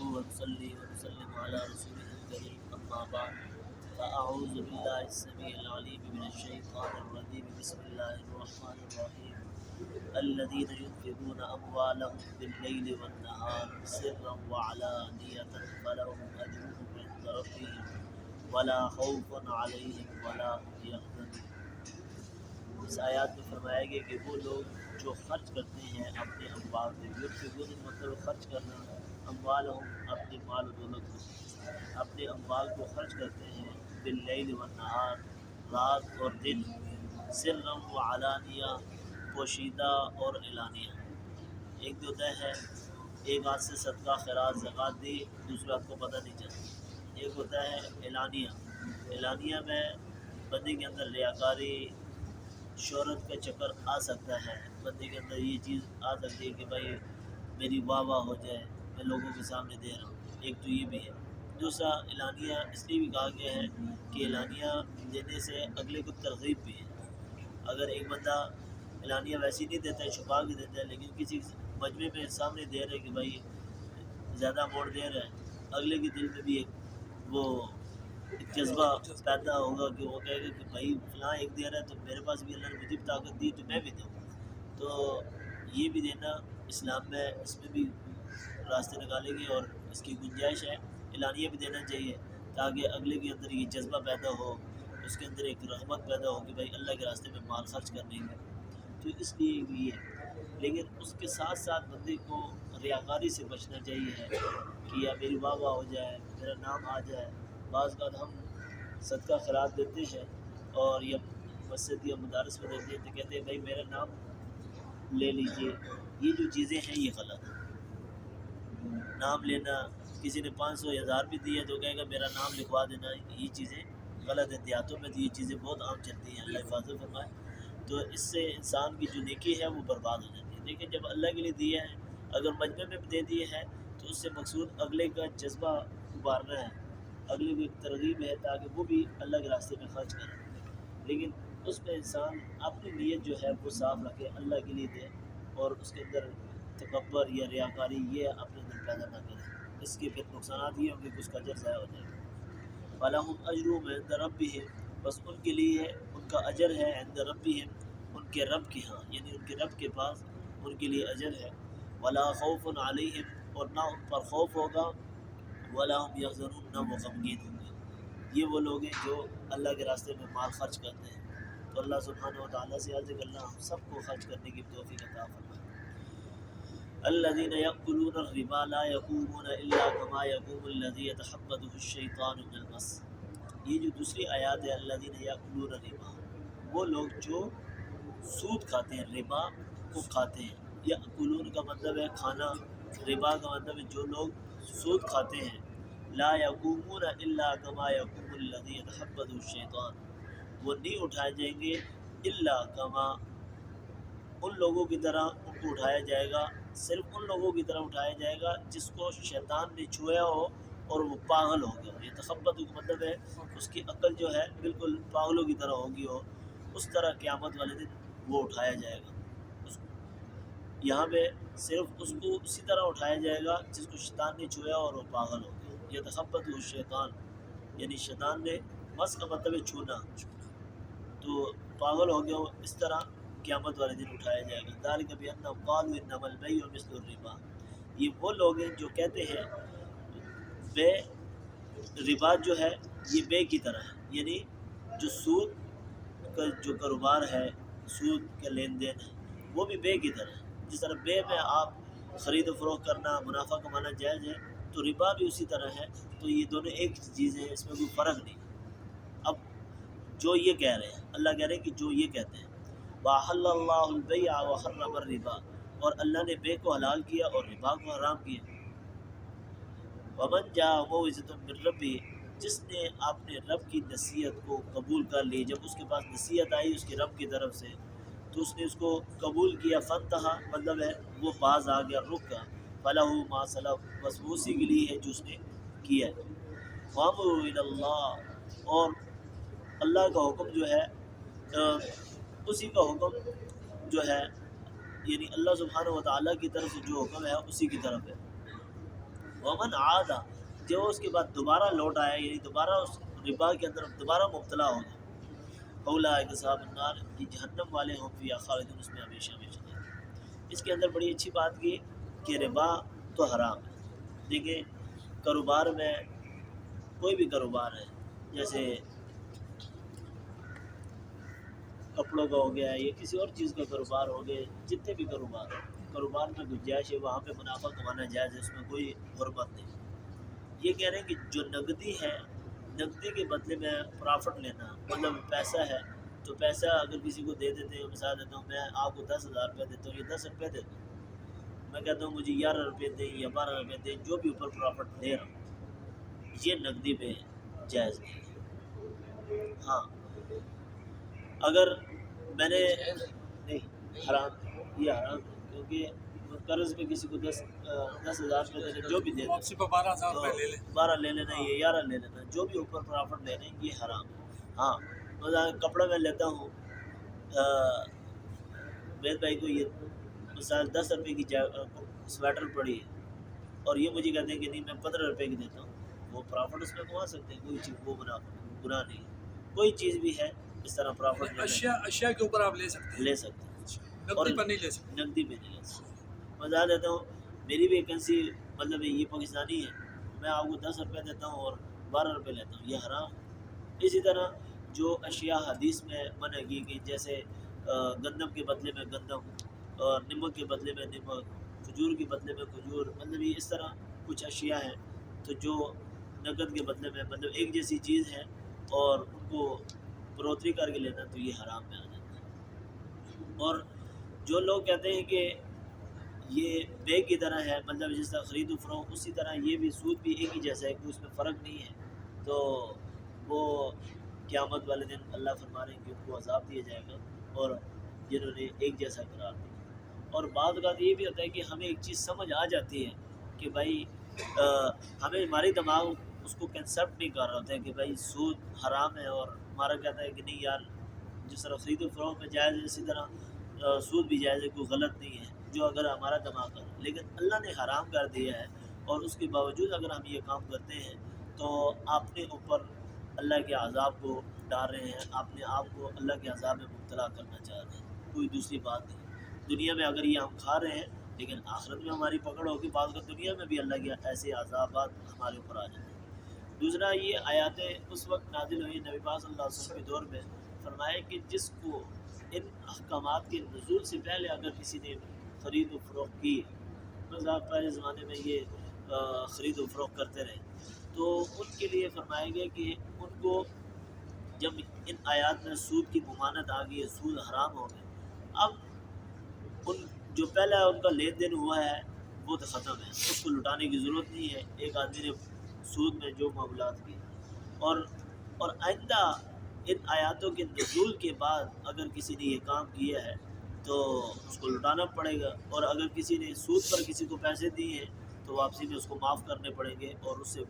ونصلي ونسلم على رسوله الكريم أما بعد فأعوذ بالله السميع العليم من الشيطان الرجيم بسم الله الرحمن الرحيم الذين ينفقون أموالهم بالليل والنهار سرا وعلانية فلهم أجرهم عند ربهم ولا خوف عليهم ولا هم يحزنون۔ اس آیات میں فرمایا گیا کہ وہ لوگ جو خرچ کرتے ہیں اپنے اموال میں، یونفقون مطلب خرچ کرنا، اموالہم اپنے مال و دولت کو، اپنے اموال کو خرچ کرتے ہیں، باللیل والنہار رات اور دن، سرا و علانیہ پوشیدہ اور اعلانیہ۔ ایک جو طے ہے ایک ہاتھ سے صدقہ خیرات زکوٰۃ دی، دوسرے ہاتھ کو پتہ نہیں چلتا۔ ایک ہوتا ہے اعلانیہ، اعلانیہ میں بندے کے اندر ریاکاری، شہرت کا چکر آ سکتا ہے، بندے کے اندر یہ چیز آ سکتی ہے کہ بھائی میری واہ واہ ہو جائے، میں لوگوں کے سامنے دے رہا ہوں، ایک تو یہ بھی ہے۔ دوسرا اعلانیہ اس لیے بھی کہا گیا ہے کہ اعلانیہ دینے سے اگلے کو ترغیب بھی ہے۔ اگر ایک بندہ اعلانیہ ویسے نہیں دیتا ہے، چھپا کے دیتا ہے، لیکن کسی مجمع میں سامنے دے رہے کہ بھائی زیادہ اماؤنٹ دے رہا ہے، اگلے کے دل میں بھی ایک وہ ایک جذبہ پیدا ہوگا کہ وہ کہے گا کہ بھائی فلاں ایک دے رہا ہے تو میرے پاس بھی اللہ نے مجھے بھی طاقت دی تو میں بھی دوں۔ تو یہ بھی دینا اسلام میں، اس میں بھی راستے نکالے گئے اور اس کی گنجائش ہے۔ اعلانیہ بھی دینا چاہیے تاکہ اگلے کے اندر یہ جذبہ پیدا ہو، اس کے اندر ایک رغبت پیدا ہو کہ بھائی اللہ کے راستے میں مال خرچ کرنے کی، تو اس لیے بھی ہے۔ لیکن اس کے ساتھ ساتھ بندے کو ریاکاری سے بچنا چاہیے کہ یا میری واہ واہ ہو جائے، میرا نام آ جائے۔ بعض بات ہم صدقہ خیرات دیتے ہیں اور یا مسجد یا مدارس میں دیتے ہیں تو کہتے ہیں بھائی میرا نام لے لیجئے۔ یہ جو چیزیں ہیں یہ غلط ہیں۔ نام لینا، کسی نے 500 1000 بھی دیا تو کہے گا میرا نام لکھوا دینا، یہ چیزیں غلط ہیں۔ دیہاتوں میں تو یہ چیزیں بہت عام چلتی ہیں، اللہ حفاظت فرمائے۔ تو اس سے انسان کی جو نیکی ہے وہ برباد ہو جاتی ہے۔ لیکن جب اللہ کے لیے دیا ہے، اگر مجمع میں دے دیے ہیں تو اس سے مقصود اگلے کا جذبہ ابھارنا ہے، اگلے کو ایک ترغیب ہے تاکہ وہ بھی اللہ کے راستے میں خرچ کرے۔ لیکن اس میں انسان اپنی نیت جو ہے وہ صاف رکھے، اللہ کے لیے دے، اور اس کے اندر تکبر یا ریاکاری یہ اپنے اندر پیدا نہ کرے۔ اس کے پھر نقصانات یہ ہوں گے کہ اس کا اجر ضائع ہو جائے گا۔ فَلَهُمْ أَجْرُهُمْ عِنْدَ رَبِّهِمْ، بس ان کے لیے ان کا اجر ہے عند ربهم، ان کے رب کے ہاں، یعنی ان کے رب کے پاس ان کے لیے اجر ہے۔ وَلَا خَوْفٌ عَلَيْهِمْ، اور نہ ان پر خوف ہوگا، وَلَا هُمْ يَحْزَنُونَ، نہ وہ غمگین ہوں گے۔ یہ وہ لوگ ہیں جو اللہ کے راستے میں مال خرچ کرتے ہیں۔ تو اللہ سبحانہ وتعالیٰ سے عرض ہے کہ اللہ ہم سب کو خرچ کرنے کی توفیق عطا فرمائے۔ الذين يأكلون الربا لا يقومون إلا كما يقوم الذي يتخبطه الشيطان من المس۔ یہ جو دوسری آیات ہے الذين يأكلون الربا، وہ لوگ جو سود کھاتے ہیں، ربا کو کھاتے ہیں۔ یأکلون کا مطلب ہے کھانا، ربا کا مطلب ہے جو لوگ سود کھاتے ہیں۔ لا يقومون إلا كما يقوم الذي يتخبطه الشيطان، وہ نہیں اٹھائے جائیں گے الا کما، ان لوگوں کی طرح ان کو اٹھایا جائے گا، صرف ان لوگوں کی طرح اٹھایا جائے گا جس کو شیطان نے چھویا ہو اور وہ پاگل ہو گیا ہو۔ یہ تخبط کا مطلب ہے اس کی عقل جو ہے بالکل پاگلوں کی طرح ہوگی ہو، اس طرح قیامت والے دن وہ اٹھایا جائے گا اس کو۔ یہاں پہ صرف اس کو اسی طرح اٹھایا جائے گا جس کو شیطان نے چھویا اور وہ پاگل ہو گیا۔ یہ تخبط الشیطان، یعنی شیطان نے، مس کا مطلب ہے چھونا، تو پاگل ہو گیا ہو، اس طرح قیامت والے دن اٹھایا جائے گا۔ ذالک بأنہم قالوا انما البیع مثل الربا، یہ وہ لوگ ہیں جو کہتے ہیں بے، ربا جو ہے یہ بے کی طرح ہے، یعنی جو سود کا جو کاروبار ہے، سود کا لین دین ہے، وہ بھی بے کی طرح ہے۔ جس طرح بے میں آپ خرید و فروخت کرنا، منافع کمانا جائز ہے، تو ربا بھی اسی طرح ہے۔ تو یہ دونوں ایک چیز ہے، اس میں کوئی فرق نہیں۔ اب جو یہ کہہ رہے ہیں، اللہ کہہ رہے ہیں کہ جو یہ کہتے ہیں وَأَحَلَّ اللَّهُ الْبَيْعَ وَحَرَّمَ الرِّبَا، اور اللہ نے بے کو حلال کیا اور ربا کو حرام کیا۔ وَمَنْ جَاءَهُ مَوْعِظَةٌ مِّن رَّبِّهِ، جس نے اپنے رب کی نصیحت کو قبول کر لی، جب اس کے پاس نصیحت آئی اس کے رب کی طرف سے تو اس نے اس کو قبول کیا۔ فَانْتَهَا مطلب ہے وہ باز آ گیا، رک گیا۔ فَلَهُ مَا سَلَفَ، بس وہ اسی کے لیے ہے جو اس نے کیا ہے۔ وَأَمْرُهُ إِلَى اللَّهِ، اور اللہ کا حکم جو ہے اسی کا حکم جو ہے، یعنی اللہ سبحانہ وتعالیٰ کی طرف سے جو حکم ہے اسی کی طرف ہے۔ ومن عاد جو اس کے بعد دوبارہ لوٹ آیا یعنی دوبارہ اس ربا کے اندر دوبارہ مبتلا ہو گیا اولئک اصحاب النار یہ جہنم والے ہوں فیہا خالدون اس میں ہمیشہ ہمیشہ رہیں گے۔ اس کے اندر بڑی اچھی بات کی کہ ربا تو حرام ہے۔ دیکھیں کاروبار میں کوئی بھی کاروبار ہے جیسے کپڑوں کا ہو گیا یا کسی اور چیز کا کاروبار ہو گیا، جتنے بھی کاروبار میں گنجائش ہے وہاں پہ منافع کمانا جائز ہے، اس میں کوئی حرمت نہیں۔ یہ کہہ رہے ہیں کہ جو نقدی ہے نقدی کے بدلے میں پرافٹ لینا مطلب پیسہ ہے تو پیسہ اگر کسی کو دے دیتے ہیں مثال دیتا ہوں میں آپ کو 10,000 روپے دیتا ہوں یہ 10 روپے دیتا ہوں میں کہتا ہوں مجھے 11 روپے دیں یا 12 روپے دیں جو بھی اوپر پرافٹ دے رہا ہوں یہ نقدی پہ جائز نہیں۔ ہاں اگر میں نے نہیں حرام یہ حرام ہے کیونکہ قرض پہ کسی کو 10,000 روپے دینے جو بھی دے دیں 12 لے لینا یا 11 لے لینا جو بھی اوپر پرافٹ لے لیں یہ حرام ہے۔ ہاں مثلا کپڑا میں لیتا ہوں میرے بھائی کو یہ مثال 10 روپے کی سویٹر پڑی ہے اور یہ مجھے کہتے ہیں کہ نہیں میں 15 روپے کی دیتا ہوں وہ پرافٹ اس میں کما سکتے ہیں کوئی چیز وہ گناہ نہیں ہے کوئی چیز بھی ہے اس طرح پرافٹ اشیاء کے اوپر آپ لے سکتے ہیں اور نقدی پر نہیں لے سکتے نقدی پہ نہیں لے سکتے۔ میں بتا دیتا ہوں میری بھی ویکنسی مطلب یہ پاکستانی ہے میں آپ کو 10 روپے دیتا ہوں اور 12 روپے لیتا ہوں یہ حرام ہے۔ اسی طرح جو اشیاء حدیث میں منع کی گئی جیسے گندم کے بدلے میں گندم اور نمک کے بدلے میں نمک کھجور کے بدلے میں کھجور مطلب یہ اس طرح کچھ اشیاء ہیں تو جو نقد کے بدلے میں مطلب ایک جیسی چیز ہے اور ان کو بروتری کر کے لینا تو یہ حرام میں آ جاتا ہے۔ اور جو لوگ کہتے ہیں کہ یہ بے کی طرح ہے مطلب جس طرح خرید و فروخت اسی طرح یہ بھی سود بھی ایک ہی جیسا ہے کہ اس میں فرق نہیں ہے تو وہ قیامت والے دن اللہ فرما رہے ہیں کہ ان کو عذاب دیا جائے گا اور جنہوں نے ایک جیسا قرار دیا۔ اور بعض اوقات یہ بھی ہوتا ہے کہ ہمیں ایک چیز سمجھ آ جاتی ہے کہ بھائی ہمیں ہماری دماغ اس کو کنسیپٹ نہیں کر رہا ہوتا ہے کہ بھائی سود حرام ہے اور ہمارا کہتا ہے کہ نہیں یار جس طرح خرید و فروخت میں جائز ہے اسی طرح سود بھی جائز ہے کوئی غلط نہیں ہے جو اگر ہمارا دماغ کر لیکن اللہ نے حرام کر دیا ہے اور اس کے باوجود اگر ہم یہ کام کرتے ہیں تو اپنے اوپر اللہ کے عذاب کو ڈال رہے ہیں اپنے آپ کو اللہ کے عذاب میں مبتلا کرنا چاہ رہے ہیں کوئی دوسری بات نہیں۔ دنیا میں اگر یہ ہم کھا رہے ہیں لیکن آخرت میں ہماری پکڑ ہوگی بعض کا دنیا میں بھی اللہ کے ایسے عذابات ہمارے اوپر آ جاتے ہیں۔ دوسرا یہ آیاتیں اس وقت نازل ہوئی نبی پاک صلی اللہ علیہ وسلم کے دور میں فرمایا کہ جس کو ان احکامات کے نزول سے پہلے اگر کسی نے خرید و فروخت کی مطلب پہلے زمانے میں یہ خرید و فروخت کرتے رہے تو ان کے لیے فرمایا گیا کہ ان کو جب ان آیات میں سود کی ممانت آ گئی ہے سود حرام ہو گیا اب ان جو پہلا ان کا لین دین ہوا ہے وہ تو ختم ہے اس کو لٹانے کی ضرورت نہیں ہے ایک آدمی نے سود میں جو معاملات کی اور آئندہ ان آیاتوں کے نزول کے بعد اگر کسی نے یہ کام کیا ہے تو اس کو لٹانا پڑے گا اور اگر کسی نے سود پر کسی کو پیسے دیے ہیں تو واپسی میں اس کو معاف کرنے پڑیں گے اور اس سے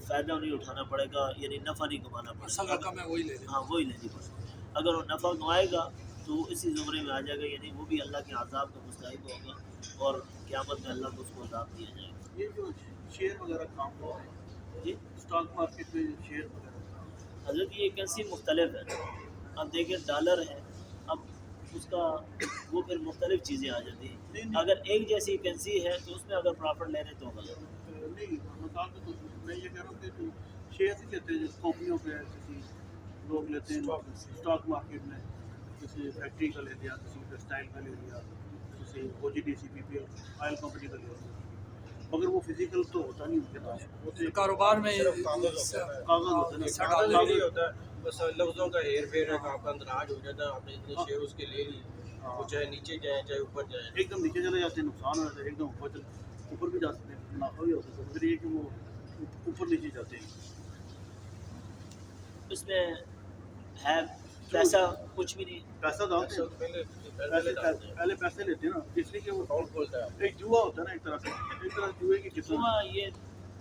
فائدہ نہیں اٹھانا پڑے گا یعنی نفع نہیں کمانا پڑے گا رقم ہے وہی لے لیں ہاں وہی لینی پڑے گا اگر وہ نفع کمائے گا تو وہ اسی زمرے میں آ جائے گا یعنی وہ بھی اللہ کے عذاب کا مستحق ہوگا اور قیامت میں اللہ کو اس کو عذاب دیا جائے گا۔ یہ جو شیئر وغیرہ کام ہو رہا ہے جی اسٹاک مارکیٹ میں جو شیئر وغیرہ حضرت یہ کرنسی مختلف ہے اب دیکھیں ڈالر ہے اب اس کا وہ پھر مختلف چیزیں آ جاتی ہیں اگر ایک جیسی کرنسی ہے تو اس میں اگر پرافٹ لے رہے تو غلط نہیں مثال کے طور پر میں یہ کہہ رہا ہوں کہ جو شیئر ہی لیتے ہیں جو کمپنیوں پہ کسی لوگ لیتے ہیں اسٹاک مارکیٹ میں کسی فیکٹری کا لے لیا کسی ٹیکسٹائل کا لے لیا کسی او جی ڈی سی پی پی آئل کمپنی کا لے لیا مگر وہ فزیکل تو ہوتا نہیں ان کے پاس وہ تو کاروبار میں کاغذ ہوتا ہے کاغذ ہوتا ہے بس لفظوں کا ہیر پھیر ہے آپ کا اندراج ہو جاتا ہے آپ نے اتنے شیئر اس کے لے لی وہ چاہے نیچے جائیں چاہے اوپر جائیں ایک دم نیچے چلے جاتے ہیں نقصان ہو جاتا ہے ایک دم اوپر بھی جا سکتے ہیں منافع بھی ہو سکتا ہے مگر یہ کہ وہ اوپر نیچے جاتے ہیں اس میں ہے پیسہ کچھ بھی نہیں پیسہ ڈالتے ہیں پہلے پیسے لیتے ہیں نا اس لیے کہ وہ اکاؤنٹ کھولتا ہے ایک جوا ہوتا ہے نا ایک طرح جوئے کی قسم صبح یہ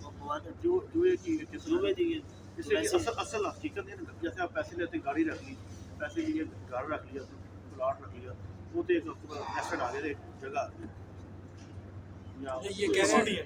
ممانت جوئے کی قسم صوبے دی اس لیے اصل حقیقت ہے نا جیسے آپ پیسے لیتے ہیں گاڑی رکھ لی پیسے کے لیے گھر رکھ لیا پلاٹ رکھ لیا وہ تو ایک ایسا ڈالے ایک جگہ یہ کہہ رہے ہیں